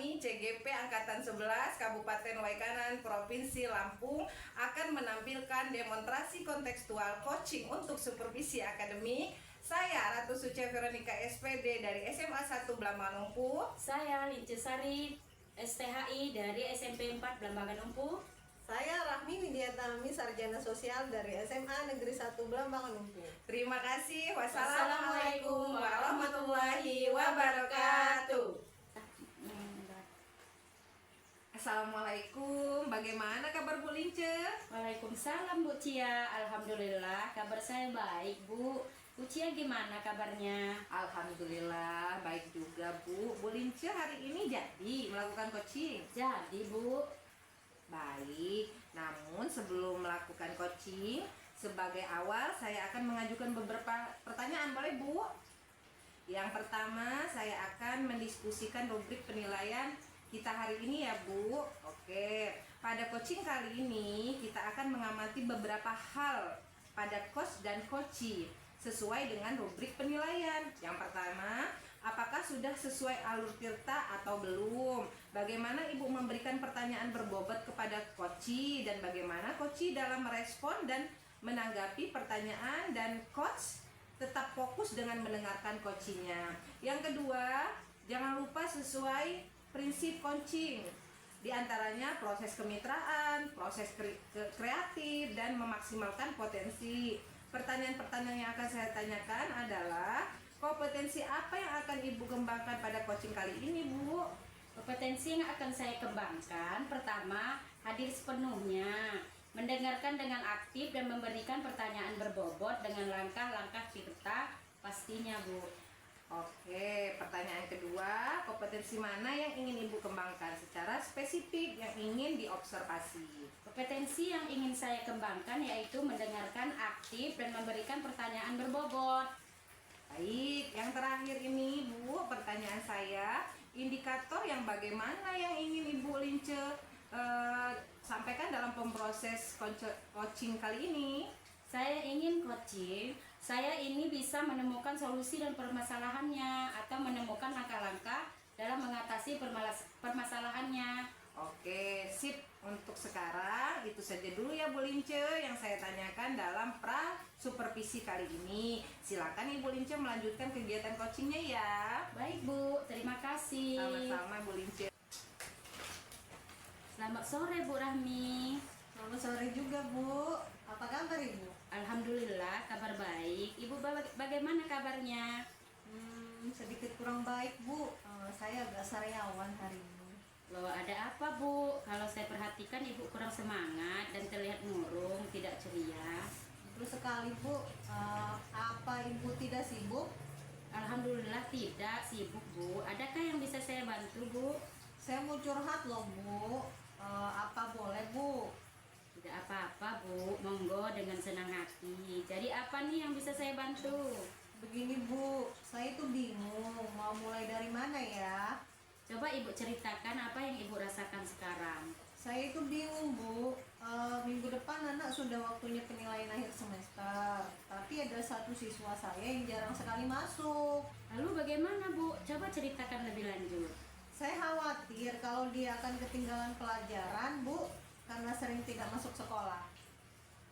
kami CGP Angkatan 11 Kabupaten Waikanan Provinsi Lampung akan menampilkan demonstrasi kontekstual coaching untuk supervisi akademik. Saya Ratu Suci Veronica SPD dari SMA 1 Blambangan Numpu. Saya Lince Sari STHI dari SMP 4 Blambangan Numpu. Saya Rahmi Widiatami, Sarjana Sosial dari SMA Negeri 1 Blambangan Numpu. Terima kasih. Wassalamualaikum warahmatullahi wabarakatuh. Assalamualaikum, bagaimana kabar Bu Lince? Waalaikumsalam Bu Cia, alhamdulillah kabar saya baik Bu. Bu Cia gimana kabarnya? Alhamdulillah baik juga Bu. Bu Lince hari ini jadi melakukan coaching? Jadi Bu. Baik, namun sebelum melakukan coaching, sebagai awal saya akan mengajukan beberapa pertanyaan, boleh Bu? Yang pertama, saya akan mendiskusikan rubrik penilaian kita hari ini ya Bu. Oke, pada coaching kali ini kita akan mengamati beberapa hal pada coach dan coachee sesuai dengan rubrik penilaian. Yang pertama, apakah sudah sesuai alur tirta atau belum? Bagaimana Ibu memberikan pertanyaan berbobot kepada coachee dan bagaimana coachee dalam merespon dan menanggapi pertanyaan, dan coach tetap fokus dengan mendengarkan coachee-nya. Yang kedua, jangan lupa sesuai prinsip coaching, di antaranya proses kemitraan, proses kreatif, dan memaksimalkan potensi. Pertanyaan-pertanyaan yang akan saya tanyakan adalah, kompetensi apa yang akan Ibu kembangkan pada coaching kali ini Bu? Kompetensi yang akan saya kembangkan, pertama, hadir sepenuhnya, mendengarkan dengan aktif dan memberikan pertanyaan berbobot dengan langkah-langkah tirta pastinya Bu. Oke, pertanyaan kedua, kompetensi mana yang ingin Ibu kembangkan secara spesifik yang ingin diobservasi? Kompetensi yang ingin saya kembangkan yaitu mendengarkan aktif dan memberikan pertanyaan berbobot. Baik, yang terakhir ini Bu, pertanyaan saya, indikator yang bagaimana yang ingin Ibu Lince sampaikan dalam pemproses coaching kali ini? Saya ingin coaching, saya ini bisa menemukan solusi dan permasalahannya atau menemukan langkah-langkah dalam mengatasi permasalahannya. Oke, sip. Untuk sekarang itu saja dulu ya Bu Lince yang saya tanyakan dalam pra supervisi kali ini. Silakan Ibu Lince melanjutkan kegiatan coachingnya ya. Baik Bu, terima kasih. Sama-sama Bu Lince. Selamat sore Bu Rahmi. Selamat sore juga Bu. Apa kabar Ibu? Alhamdulillah kabar baik. Ibu bagaimana kabarnya? Sedikit kurang baik Bu. Saya agak sariawan hari ini. Loh, ada apa Bu? Kalau saya perhatikan Ibu kurang semangat dan terlihat murung, tidak ceria. Betul sekali Bu. Apa Ibu tidak sibuk? Alhamdulillah tidak sibuk Bu. Adakah yang bisa saya bantu Bu? Saya mau curhat loh Bu. Apa boleh Bu? Tidak apa-apa Bu, monggo dengan senang hati. Jadi apa nih yang bisa saya bantu? Begini Bu, saya itu bingung mau mulai dari mana ya. Coba Ibu ceritakan apa yang Ibu rasakan sekarang. Saya itu bingung Bu. Minggu depan anak sudah waktunya penilaian akhir semester, tapi ada satu siswa saya yang jarang sekali masuk. Lalu bagaimana Bu? Coba ceritakan lebih lanjut. Saya khawatir kalau dia akan ketinggalan pelajaran Bu, karena sering tidak masuk sekolah.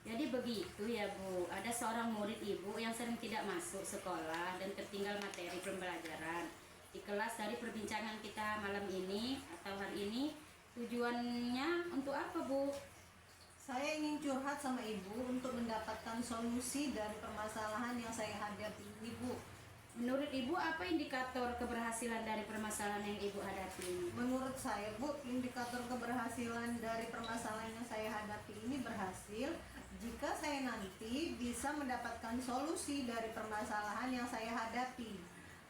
Jadi begitu ya Bu, ada seorang murid Ibu yang sering tidak masuk sekolah dan tertinggal materi pembelajaran. Di kelas dari perbincangan kita malam ini atau hari ini, tujuannya untuk apa Bu? Saya ingin curhat sama Ibu untuk mendapatkan solusi dari permasalahan yang saya hadapi ini Bu. Menurut Ibu, apa indikator keberhasilan dari permasalahan yang Ibu hadapi? Menurut saya Bu, indikator keberhasilan dari permasalahan yang saya hadapi ini berhasil jika saya nanti bisa mendapatkan solusi dari permasalahan yang saya hadapi,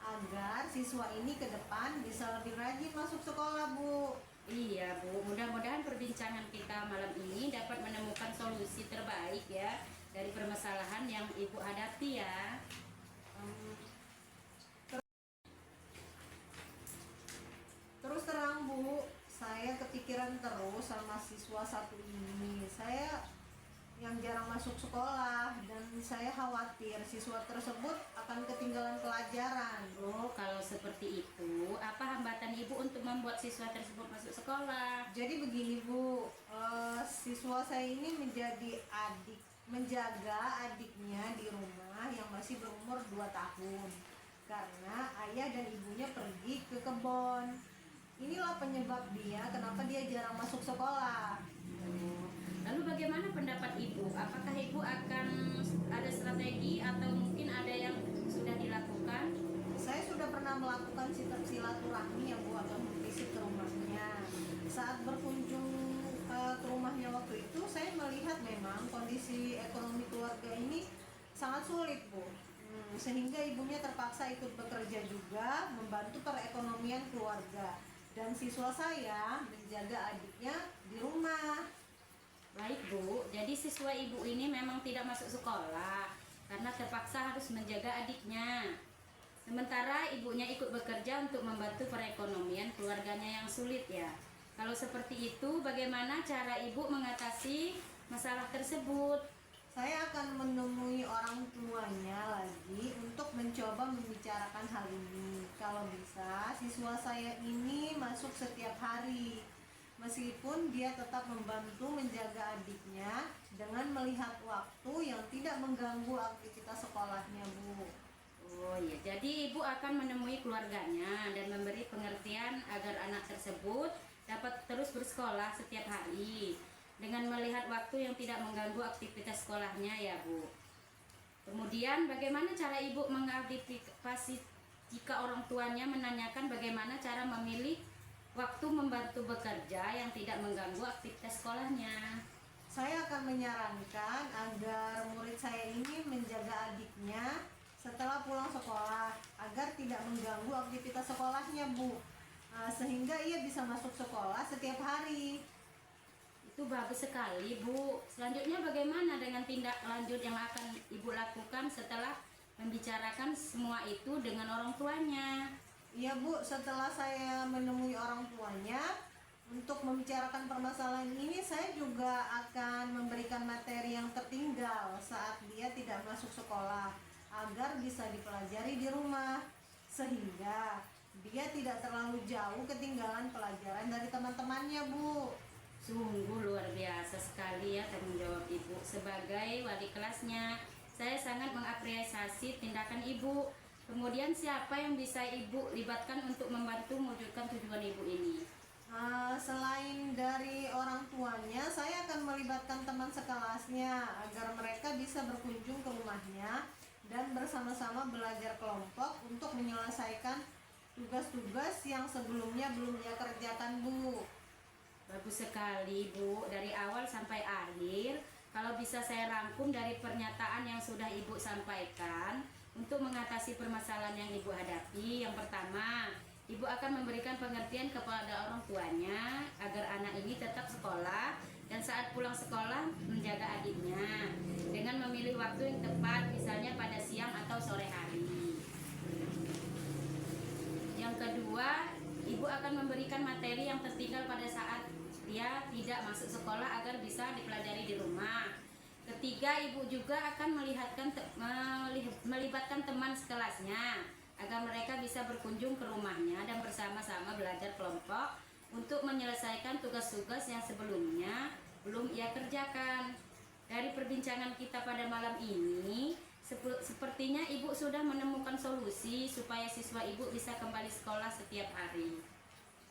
agar siswa ini ke depan bisa lebih rajin masuk sekolah Bu. Iya Bu, mudah-mudahan perbincangan kita malam ini dapat menemukan solusi terbaik ya dari permasalahan yang Ibu hadapi ya. Terus terang Bu, saya kepikiran terus sama siswa satu ini. Saya yang jarang masuk sekolah dan saya khawatir siswa tersebut akan ketinggalan pelajaran. Oh, kalau seperti itu, apa hambatan Ibu untuk membuat siswa tersebut masuk sekolah? Jadi begini Bu, siswa saya ini menjaga adiknya di rumah yang masih berumur 2 tahun karena ayah dan ibunya pergi ke kebun. Inilah penyebab dia kenapa dia jarang masuk sekolah. Lalu bagaimana pendapat Ibu? Apakah Ibu akan ada strategi atau mungkin ada yang sudah dilakukan? Saya sudah pernah melakukan silaturahmi yang Bu agak memvisit ke rumahnya. Saat berkunjung ke rumahnya waktu itu, saya melihat memang kondisi ekonomi keluarga ini sangat sulit Bu. Sehingga ibunya terpaksa ikut bekerja juga membantu perekonomian keluarga. Dan siswa saya menjaga adiknya di rumah. Baik Bu, jadi siswa Ibu ini memang tidak masuk sekolah karena terpaksa harus menjaga adiknya. Sementara ibunya ikut bekerja untuk membantu perekonomian keluarganya yang sulit ya. Kalau seperti itu, bagaimana cara Ibu mengatasi masalah tersebut? Saya akan menemui orang tuanya lagi untuk mencoba membicarakan hal ini. Kalau bisa, siswa saya ini masuk setiap hari. Meskipun dia tetap membantu menjaga adiknya dengan melihat waktu yang tidak mengganggu aktivitas sekolahnya, Bu. Oh iya, jadi Ibu akan menemui keluarganya dan memberi pengertian agar anak tersebut dapat terus bersekolah setiap hari dengan melihat waktu yang tidak mengganggu aktivitas sekolahnya ya Bu. Kemudian bagaimana cara Ibu mengantisipasi jika orang tuanya menanyakan bagaimana cara memilih waktu membantu bekerja yang tidak mengganggu aktivitas sekolahnya? Saya akan menyarankan agar murid saya ini menjaga adiknya setelah pulang sekolah agar tidak mengganggu aktivitas sekolahnya, Bu. Sehingga ia bisa masuk sekolah setiap hari. Itu bagus sekali Bu. Selanjutnya bagaimana dengan tindak lanjut yang akan Ibu lakukan setelah membicarakan semua itu dengan orang tuanya? Iya Bu, setelah saya menemui orang tuanya untuk membicarakan permasalahan ini, saya juga akan memberikan materi yang tertinggal saat dia tidak masuk sekolah agar bisa dipelajari di rumah, sehingga dia tidak terlalu jauh ketinggalan pelajaran dari teman-temannya, Bu. Sungguh luar biasa sekali ya tanggung jawab Ibu sebagai wali kelasnya. Saya sangat mengapresiasi tindakan Ibu. Kemudian siapa yang bisa Ibu libatkan untuk membantu mewujudkan tujuan Ibu ini? Selain dari orang tuanya, saya akan melibatkan teman sekelasnya agar mereka bisa berkunjung ke rumahnya dan bersama-sama belajar kelompok untuk menyelesaikan tugas-tugas yang sebelumnya belum ia kerjakan, Bu. Bagus sekali Bu, dari awal sampai akhir. Kalau bisa saya rangkum dari pernyataan yang sudah Ibu sampaikan untuk mengatasi permasalahan yang Ibu hadapi. Yang pertama, Ibu akan memberikan pengertian kepada orang tuanya agar anak ini tetap sekolah dan saat pulang sekolah menjaga adiknya dengan memilih waktu yang tepat, misalnya pada siang atau sore hari. Yang kedua, Ibu akan memberikan materi yang tertinggal pada saat dia tidak masuk sekolah agar bisa dipelajari di rumah. Ketiga, Ibu juga akan melibatkan teman sekelasnya agar mereka bisa berkunjung ke rumahnya dan bersama-sama belajar kelompok untuk menyelesaikan tugas-tugas yang sebelumnya belum ia kerjakan. Dari perbincangan kita pada malam ini, sepertinya Ibu sudah menemukan solusi supaya siswa Ibu bisa kembali sekolah setiap hari.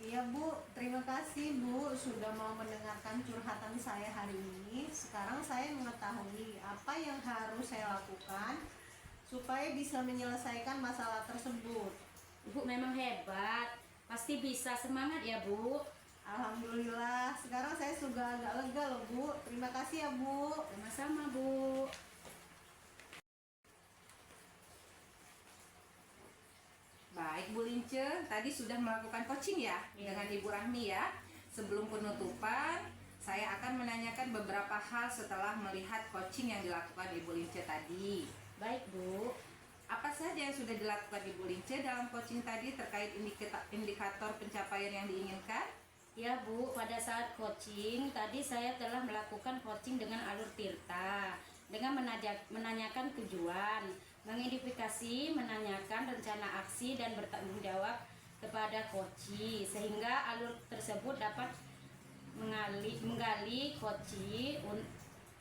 Iya Bu, terima kasih Bu sudah mau mendengarkan curhatan saya hari ini. Sekarang saya mengetahui apa yang harus saya lakukan supaya bisa menyelesaikan masalah tersebut. Ibu memang hebat, pasti bisa. Semangat ya Bu. Alhamdulillah, sekarang saya sudah agak lega loh Bu. Terima kasih ya Bu. Sama-sama Bu. Baik Bu Lince, tadi sudah melakukan coaching ya dengan Ibu Rahmi ya. Sebelum penutupan, saya akan menanyakan beberapa hal setelah melihat coaching yang dilakukan Ibu Lince tadi. Baik Bu. Apa saja yang sudah dilakukan Ibu Lince dalam coaching tadi terkait indikator pencapaian yang diinginkan? Ya Bu, pada saat coaching tadi saya telah melakukan coaching dengan alur Tirta dengan menanyakan tujuan, mengidentifikasi, menanyakan rencana aksi dan bertanggung jawab kepada koci, sehingga alur tersebut dapat menggali koci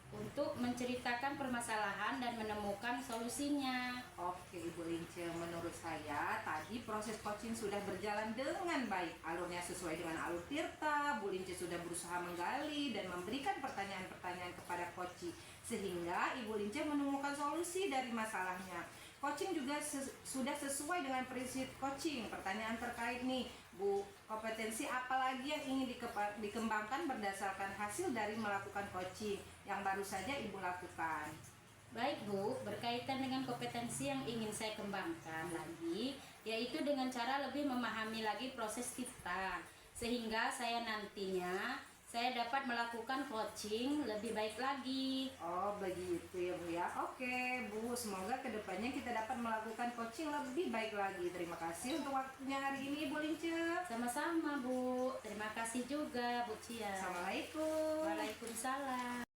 untuk menceritakan permasalahan dan menemukan solusinya. Oke Ibu Lince, menurut saya tadi proses coaching sudah berjalan dengan baik. Alurnya sesuai dengan alur Tirta. Bu Lince sudah berusaha menggali dan memberikan pertanyaan-pertanyaan kepada coach, sehingga Ibu Lince menemukan solusi dari masalahnya. Coaching juga sudah sesuai dengan prinsip coaching. Pertanyaan terkait nih Bu, kompetensi apa lagi yang ingin dikembangkan berdasarkan hasil dari melakukan coaching yang baru saja Ibu lakukan? Baik Bu, berkaitan dengan kompetensi yang ingin saya kembangkan lagi, yaitu dengan cara lebih memahami lagi proses Tirta, sehingga saya nantinya dapat melakukan coaching lebih baik lagi. Oh begitu ya Bu ya. Oke Bu, semoga kedepannya kita dapat melakukan coaching lebih baik lagi. Terima kasih untuk waktunya hari ini Ibu Lince. Sama-sama Bu, terima kasih juga Bu Cia. Assalamualaikum. Waalaikumsalam.